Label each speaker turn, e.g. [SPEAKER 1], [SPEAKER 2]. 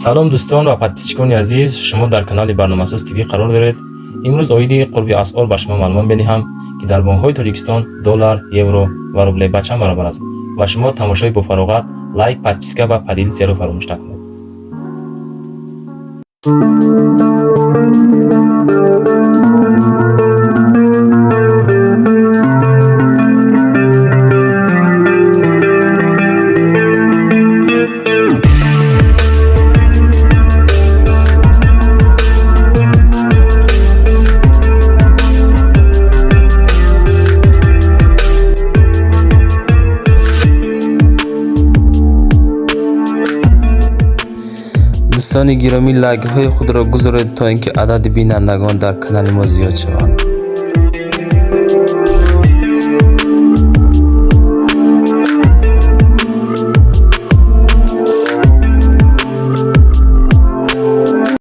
[SPEAKER 1] салом дӯстон ва подписчикони азиз, шумо дар канали барномасоз тв қарор доред. имрӯз оиди қурби асъор ба шумо маълумот медиҳам ки дар бонкҳои тоҷикистон доллар, евро ва рубле ба чанд баробар аст ва шумо тамошои бо фароғат, лайк, подписка ва поделитсияро фаромӯш накунед.
[SPEAKER 2] دوستان گرامی، لایک های خود را گذارید تا اینکه عدد بینندگان در کانال ما زیاد شود.